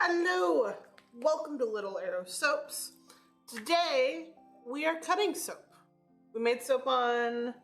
Hello! Welcome to Little Arrow Soaps. Today we are cutting soap. We made soap on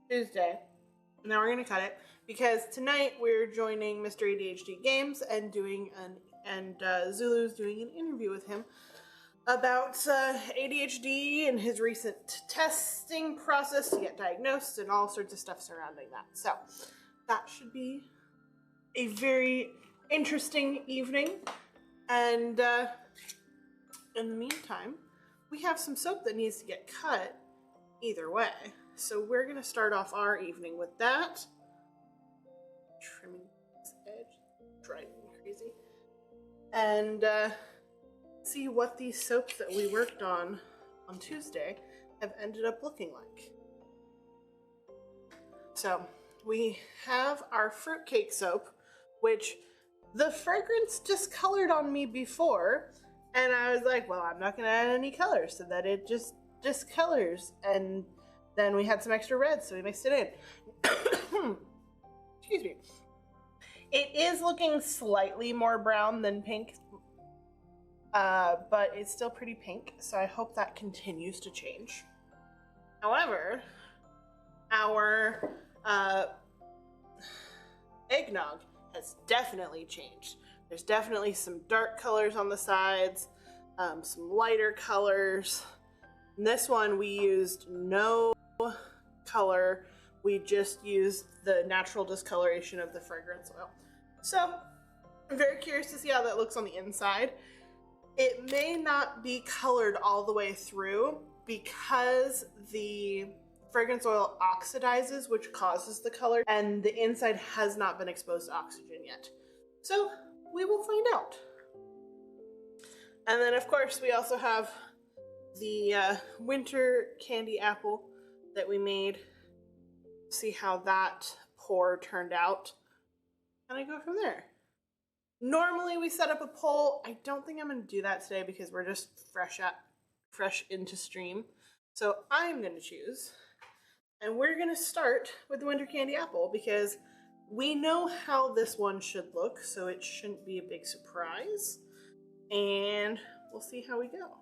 Tuesday, and now we're going to cut it because tonight we're joining Mr. ADHD Games and Zulu's doing an interview with him about ADHD and his recent testing process to get diagnosed and all sorts of stuff surrounding that. So that should be a very interesting evening. And in the meantime, we have some soap that needs to get cut either way. So we're going to start off our evening with that. Trimming this edge, driving me crazy. And see what these soaps that we worked on Tuesday have ended up looking like. So we have our fruitcake soap, which the fragrance discolored on me before, and I was like, well, I'm not going to add any colors so that it just discolors. And then we had some extra red, so we mixed it in. Excuse me. It is looking slightly more brown than pink, but it's still pretty pink, so I hope that continues to change. However, our eggnog has definitely changed. There's definitely some dark colors on the sides, some lighter colors. In this one, we used no color. We just used the natural discoloration of the fragrance oil. So I'm very curious to see how that looks on the inside. It may not be colored all the way through because the fragrance oil oxidizes, which causes the color, and the inside has not been exposed to oxygen yet. So we will find out. And then of course we also have the winter candy apple that we made. See how that pour turned out. And I go from there. Normally we set up a poll. I don't think I'm going to do that today because we're just fresh into stream. So I'm going to choose. And we're going to start with the winter candy apple because we know how this one should look, so it shouldn't be a big surprise. And we'll see how we go.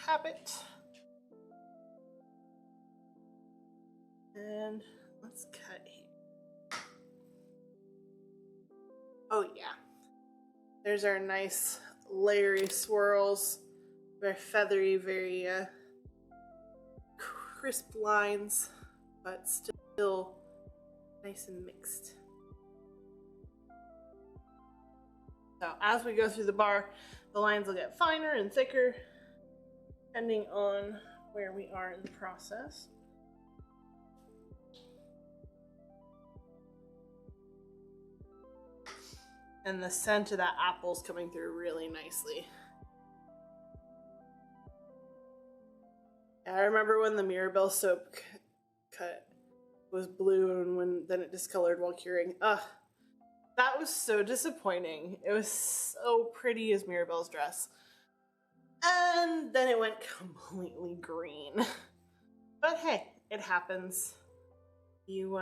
Cap it. And let's cut here. Oh yeah. There's our nice layery swirls. Very feathery, very crisp lines, but still nice and mixed. So as we go through the bar, the lines will get finer and thicker, depending on where we are in the process. And the scent of that apple's coming through really nicely. I remember when the Mirabelle soap cut was blue and then it discolored while curing. Ugh, that was so disappointing. It was so pretty as Mirabelle's dress. And then it went completely green. But hey, it happens. You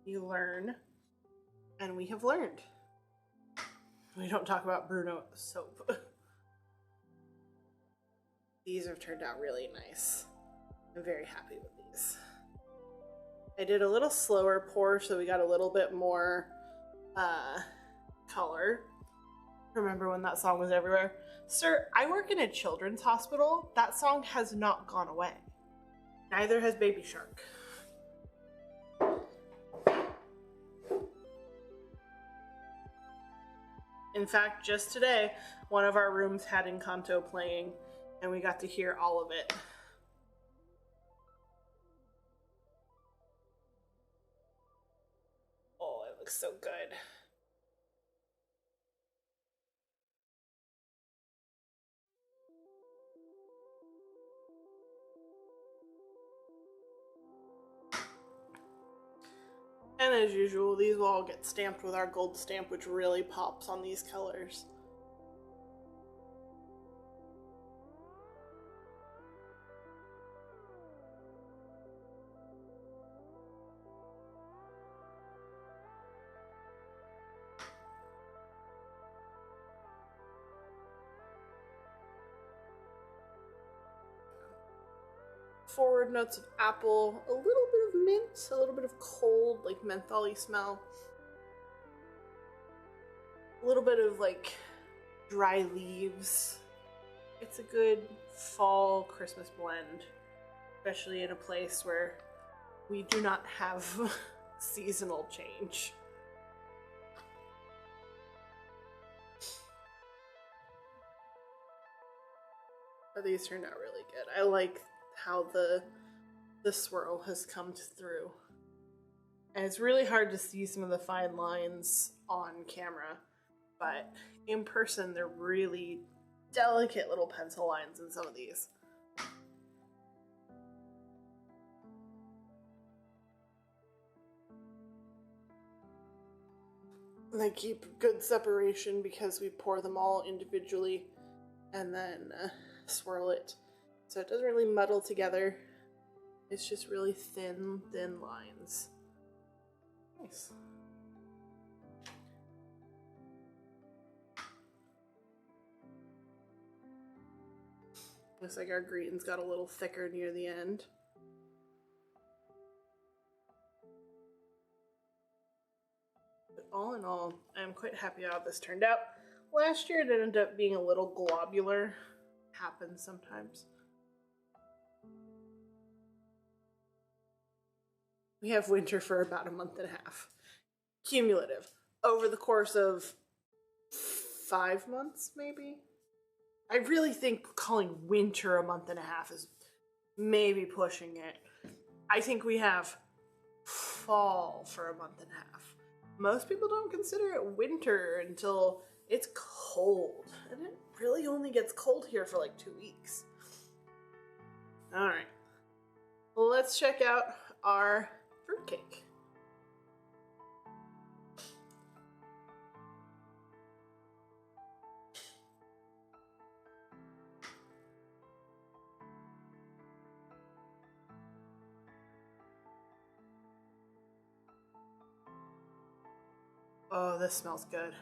learn. And we have learned. We don't talk about Bruno soap. These have turned out really nice. I'm very happy with these. I did a little slower pour so we got a little bit more color. Remember when that song was everywhere? Sir, I work in a children's hospital. That song has not gone away. Neither has Baby Shark. In fact, just today, one of our rooms had Encanto playing, and we got to hear all of it. Oh, it looks so good. And as usual, these will all get stamped with our gold stamp, which really pops on these colors. forward notes of apple, a little bit of mint, a little bit of cold, like menthol-y smell. A little bit of like dry leaves. It's a good fall Christmas blend, especially in a place where we do not have seasonal change. But these turned out really good. I like how the swirl has come through. And it's really hard to see some of the fine lines on camera, but in person they're really delicate little pencil lines in some of these. And they keep good separation because we pour them all individually and then swirl it. So it doesn't really muddle together. It's just really thin lines. Nice. Looks like our green's got a little thicker near the end. But all in all, I'm quite happy how this turned out. Last year it ended up being a little globular. Happens sometimes. We have winter for about a month and a half. Cumulative. Over the course of 5 months, maybe? I really think calling winter a month and a half is maybe pushing it. I think we have fall for a month and a half. Most people don't consider it winter until it's cold. And it really only gets cold here for like 2 weeks. Alright. Well, let's check out our fruitcake. Oh, this smells good.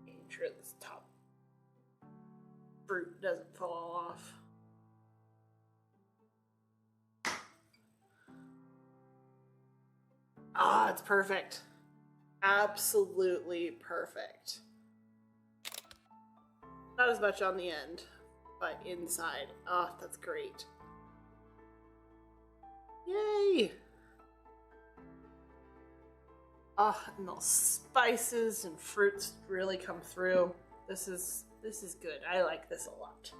Making sure this top fruit doesn't fall off. Ah, it's perfect. Absolutely perfect. Not as much on the end, but inside. Oh, that's great. Yay! Oh, and those spices and fruits really come through. This is good. I like this a lot.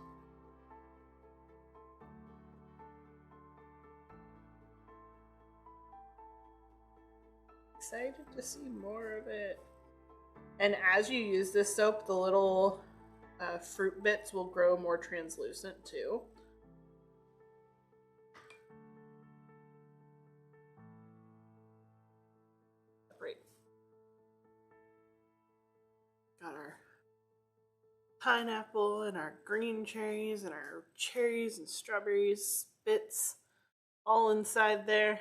Excited to see more of it. And as you use this soap, the little fruit bits will grow more translucent too. Great. Got our pineapple and our green cherries and our cherries and strawberries bits all inside there.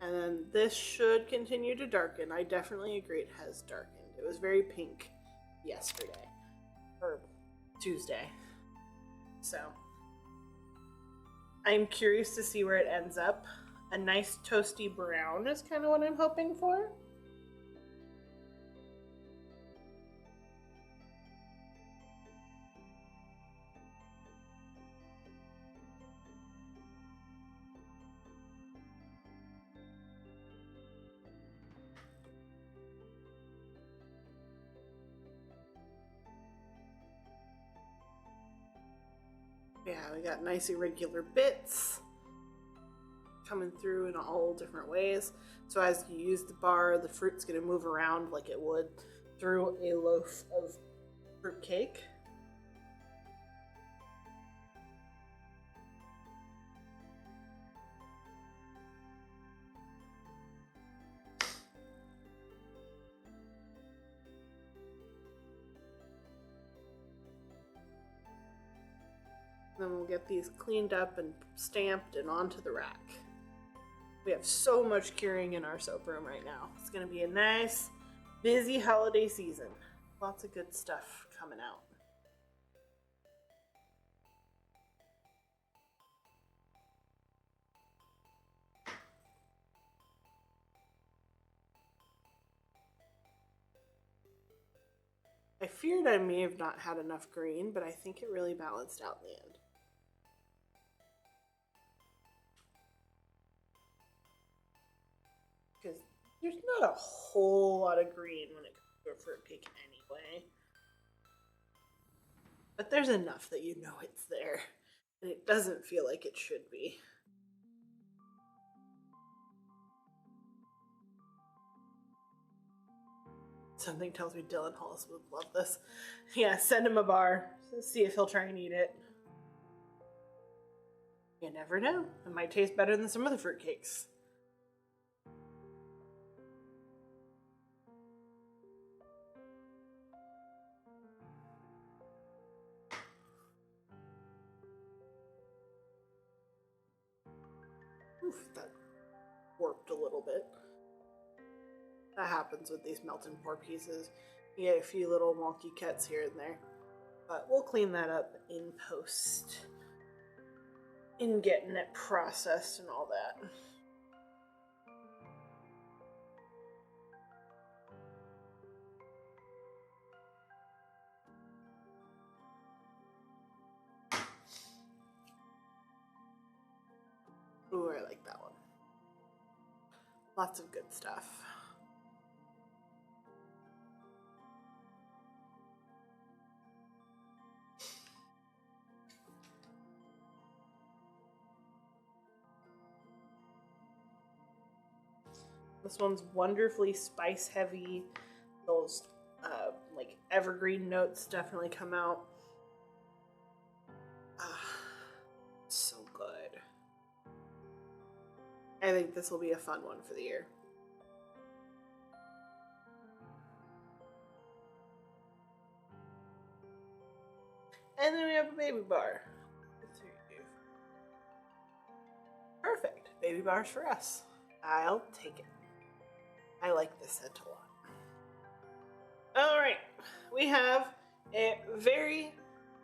And then this should continue to darken. I definitely agree it has darkened. It was very pink yesterday, or Tuesday. So, I'm curious to see where it ends up. A nice toasty brown is kind of what I'm hoping for. Yeah, we got nice irregular bits coming through in all different ways. So as you use the bar, the fruit's going to move around like it would through a loaf of fruit cake. Then we'll get these cleaned up and stamped and onto the rack. We have so much curing in our soap room right now. It's going to be a nice, busy holiday season. Lots of good stuff coming out. I feared I may have not had enough green, but I think it really balanced out in the end. Because there's not a whole lot of green when it comes to a fruitcake anyway. But there's enough that you know it's there, and it doesn't feel like it should be. Something tells me Dylan Hollis would love this. Yeah, send him a bar. See if he'll try and eat it. You never know. It might taste better than some of the fruitcakes. Oof, that warped a little bit. That happens with these melt and pour pieces. You get a few little wonky cuts here and there. But we'll clean that up in post. In getting it processed and all that. Ooh, I like that one. Lots of good stuff. This one's wonderfully spice heavy. Those like evergreen notes definitely come out. So good. I think this will be a fun one for the year. And then we have a baby bar. Perfect. Baby bars for us. I'll take it. I like this scent a lot. All right, we have a very,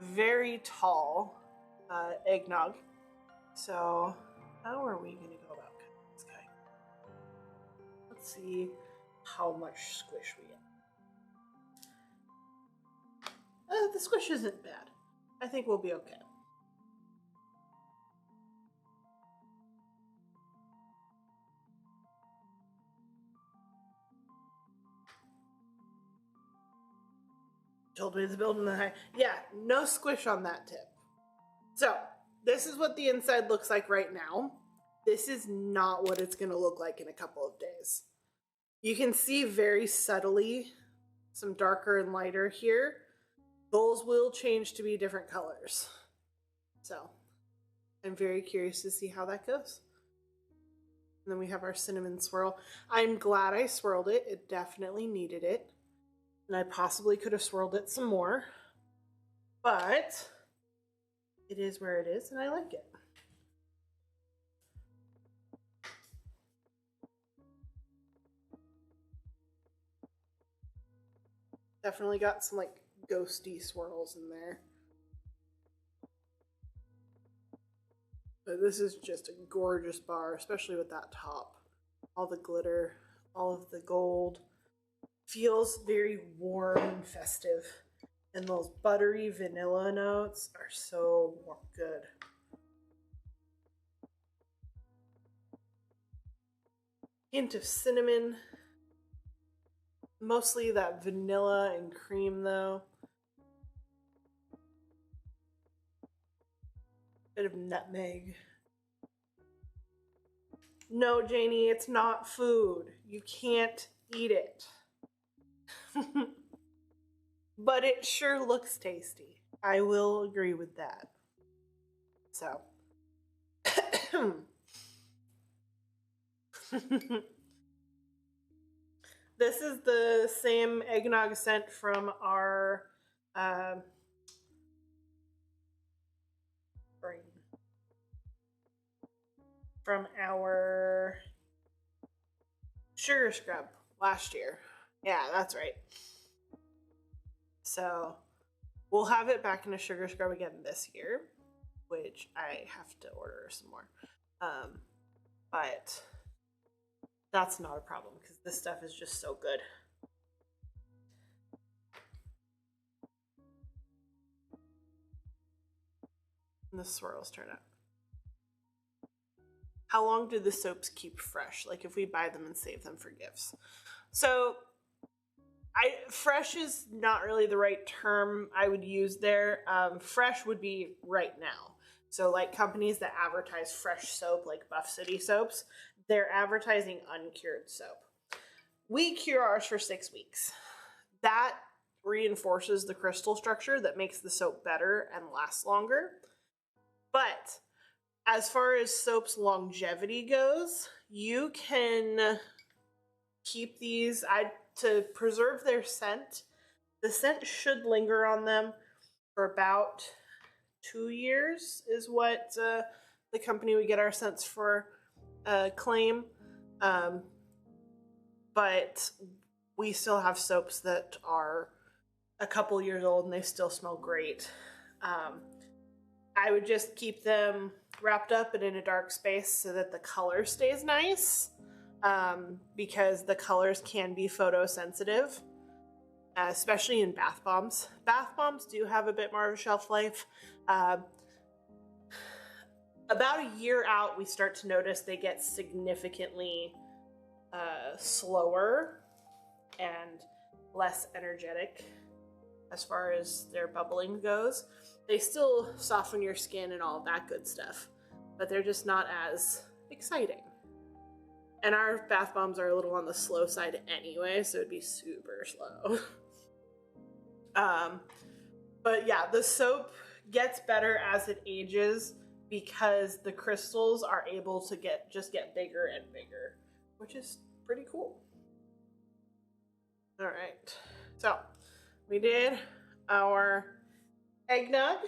very tall eggnog. So how are we going to go about cutting this guy? Let's see how much squish we get. The squish isn't bad. I think we'll be okay. Told me to build in the high. Yeah, no squish on that tip. So this is what the inside looks like right now. This is not what it's going to look like in a couple of days. You can see very subtly some darker and lighter here. Those will change to be different colors. So I'm very curious to see how that goes. And then we have our cinnamon swirl. I'm glad I swirled it. It definitely needed it. And I possibly could have swirled it some more, but it is where it is, and I like it. Definitely got some like ghosty swirls in there. But this is just a gorgeous bar, especially with that top. All the glitter, all of the gold. Feels very warm and festive. And those buttery vanilla notes are so good. Hint of cinnamon. Mostly that vanilla and cream though. Bit of nutmeg. No, Janie, it's not food. You can't eat it. But it sure looks tasty. I will agree with that. So. This is the same eggnog scent from our from our sugar scrub last year. Yeah, that's right. So we'll have it back in a sugar scrub again this year, which I have to order some more. But that's not a problem because this stuff is just so good. And the swirls turn out. How long do the soaps keep fresh? Like if we buy them and save them for gifts. So fresh is not really the right term I would use there. Fresh would be right now. So like companies that advertise fresh soap, like Buff City soaps, they're advertising uncured soap. We cure ours for 6 weeks. That reinforces the crystal structure that makes the soap better and last longer. But as far as soap's longevity goes, you can keep these to preserve their scent. The scent should linger on them for about 2 years is what the company we get our scents for claim. But we still have soaps that are a couple years old and they still smell great. I would just keep them wrapped up and in a dark space so that the color stays nice, because the colors can be photosensitive, especially in bath bombs. Bath bombs do have a bit more of a shelf life. About a year out, we start to notice they get significantly slower and less energetic as far as their bubbling goes. They still soften your skin and all of that good stuff, but they're just not as exciting. And our bath bombs are a little on the slow side anyway, so it'd be super slow. But yeah, the soap gets better as it ages because the crystals are able to get bigger and bigger, which is pretty cool. All right, so we did our eggnog.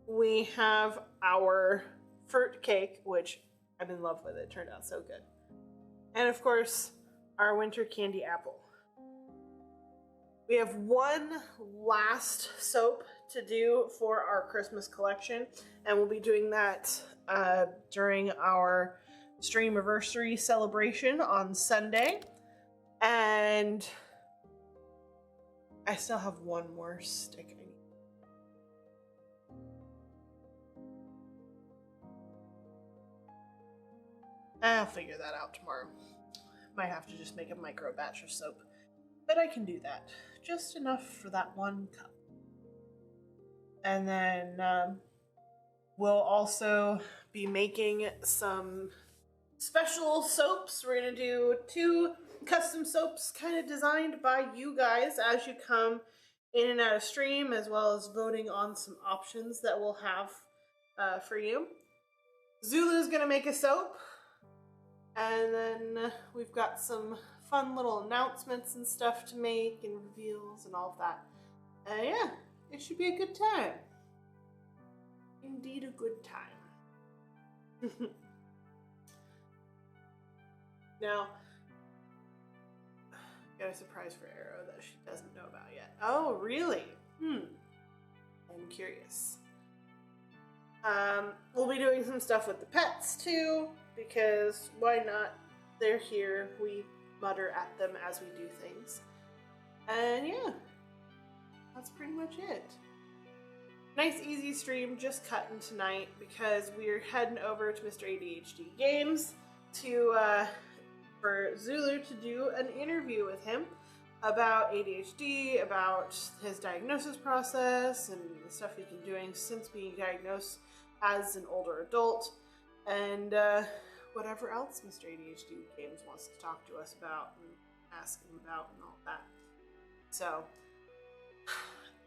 We have our fruit cake, which I'm in love with. It turned out so good. And of course, our winter candy apple. We have one last soap to do for our Christmas collection, and we'll be doing that during our Streamiversary celebration on Sunday. And I still have one more stick I need. I'll figure that out tomorrow. Might have to just make a micro batch of soap, but I can do that. Just enough for that one cup. And then we'll also be making some special soaps. We're gonna do 2 custom soaps kind of designed by you guys as you come in and out of stream, as well as voting on some options that we'll have for you. Zulu's gonna make a soap, and then we've got some fun little announcements and stuff to make and reveals and all of that. Yeah, it should be a good time. Indeed a good time. Now, got a surprise for Arrow that she doesn't know about yet. Oh, really? I'm curious. We'll be doing some stuff with the pets too, because why not? They're here. We mutter at them as we do things. And yeah, that's pretty much it. Nice easy stream, just cutting tonight because we're heading over to Mr. ADHD Games for Zulu to do an interview with him about ADHD, about his diagnosis process and the stuff he's been doing since being diagnosed as an older adult, and whatever else Mr. ADHD Games wants to talk to us about and ask him about and all that. So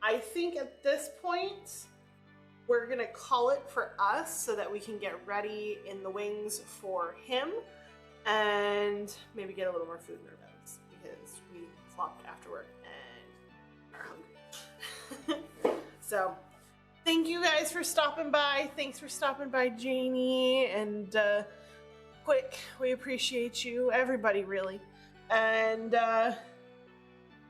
I think at this point we're gonna call it for us so that we can get ready in the wings for him and maybe get a little more food in our bellies because we flopped after work and are hungry. So thank you guys for stopping by. Thanks for stopping by, Janie and Quick. We appreciate you, everybody, really. And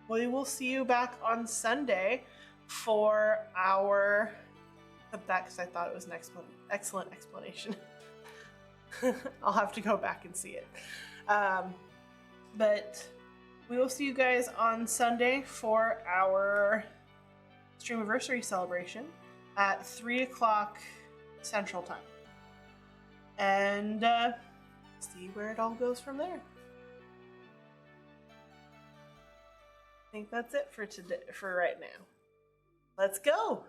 we will see you back on Sunday for our. Put that because I thought it was an excellent explanation. I'll have to go back and see it. But we will see you guys on Sunday for our Streamiversary celebration at 3 o'clock Central Time. And see where it all goes from there. I think that's it for today, for right now. Let's go!